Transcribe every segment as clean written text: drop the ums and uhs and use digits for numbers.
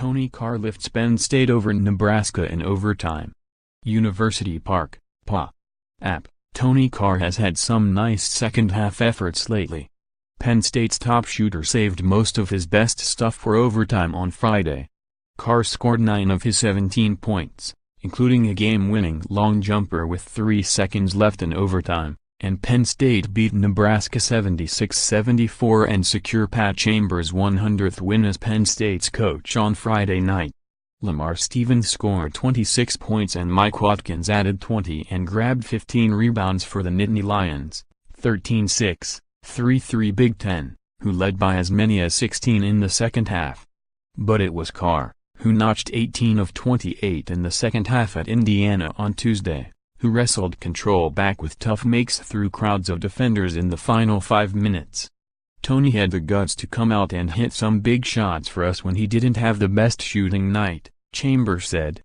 Tony Carr lifts Penn State over Nebraska in overtime. University Park, PA. App. Tony Carr has had some nice second-half efforts lately. Penn State's top shooter saved most of his best stuff for overtime on Friday. Carr scored 9 of his 17 points, including a game-winning long jumper with 3 seconds left in overtime, and Penn State beat Nebraska 76-74 and secure Pat Chambers' 100th win as Penn State's coach on Friday night. Lamar Stevens scored 26 points and Mike Watkins added 20 and grabbed 15 rebounds for the Nittany Lions, 13-6, 3-3 Big Ten, who led by as many as 16 in the second half. But it was Carr, who notched 18 of 28 in the second half at Indiana on Tuesday, who wrestled control back with tough makes through crowds of defenders in the final 5 minutes. Tony had the guts to come out and hit some big shots for us when he didn't have the best shooting night, Chambers said.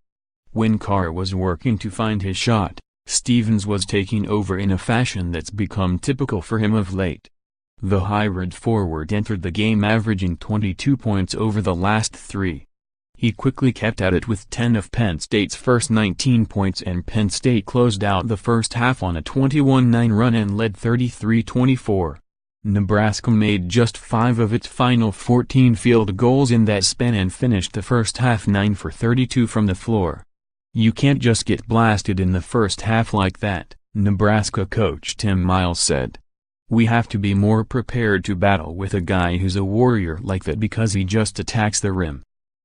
When Carr was working to find his shot, Stevens was taking over in a fashion that's become typical for him of late. The hybrid forward entered the game averaging 22 points over the last 3. He quickly kept at it with 10 of Penn State's first 19 points, and Penn State closed out the first half on a 21-9 run and led 33-24. Nebraska made just 5 of its final 14 field goals in that span and finished the first half 9 for 32 from the floor. You can't just get blasted in the first half like that, Nebraska coach Tim Miles said. We have to be more prepared to battle with a guy who's a warrior like that because he just attacks the rim.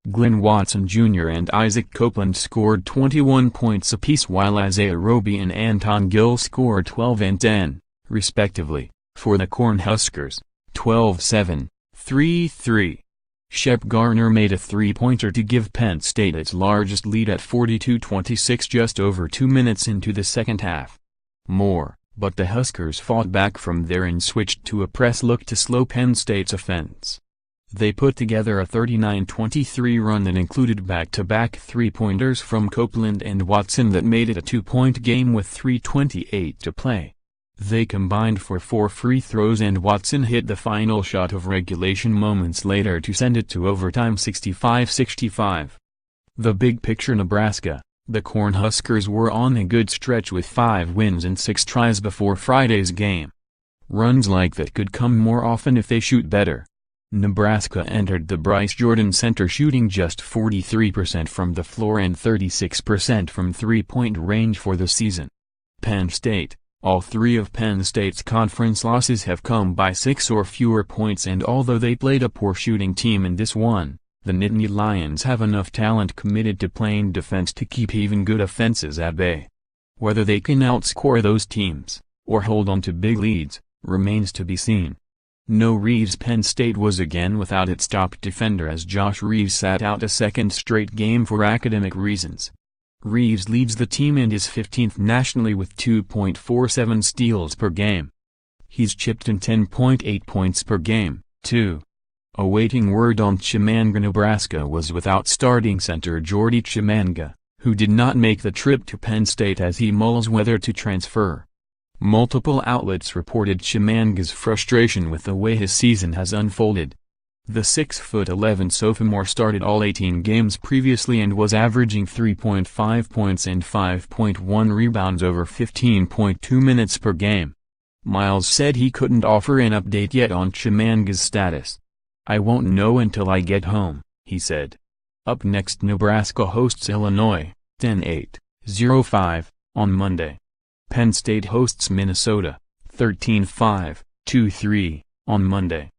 Glenn Watson Jr. and Isaac Copeland scored 21 points apiece while Isaiah Roby and Anton Gill scored 12 and 10, respectively, for the Cornhuskers, 12-7, 3-3. Shep Garner made a three-pointer to give Penn State its largest lead at 42-26 just over 2 minutes into the second half. But the Huskers fought back from there and switched to a press look to slow Penn State's offense. They put together a 39-23 run that included back-to-back three-pointers from Copeland and Watson that made it a 2-point game with 3:28 to play. They combined for 4 free throws and Watson hit the final shot of regulation moments later to send it to overtime 65-65. The big picture: Nebraska, the Cornhuskers were on a good stretch with 5 wins and 6 tries before Friday's game. Runs like that could come more often if they shoot better. Nebraska entered the Bryce Jordan Center shooting just 43% from the floor and 36% from three-point range for the season. Penn State, all 3 of Penn State's conference losses have come by 6 or fewer points, and although they played a poor shooting team in this one, the Nittany Lions have enough talent committed to playing defense to keep even good offenses at bay. Whether they can outscore those teams, or hold on to big leads, remains to be seen. No Reeves. Penn State was again without its top defender as Josh Reeves sat out a second straight game for academic reasons. Reeves leads the team and is 15th nationally with 2.47 steals per game. He's chipped in 10.8 points per game, too. Awaiting word on Chimanga. Nebraska was without starting center Jordy Chimanga, who did not make the trip to Penn State as he mulls whether to transfer. Multiple outlets reported Chimanga's frustration with the way his season has unfolded. The 6'11" sophomore started all 18 games previously and was averaging 3.5 points and 5.1 rebounds over 15.2 minutes per game. Miles said he couldn't offer an update yet on Chimanga's status. "I won't know until I get home," he said. Up next, Nebraska hosts Illinois, 10-8-05, on Monday. Penn State hosts Minnesota, 13-5, 2-3, on Monday.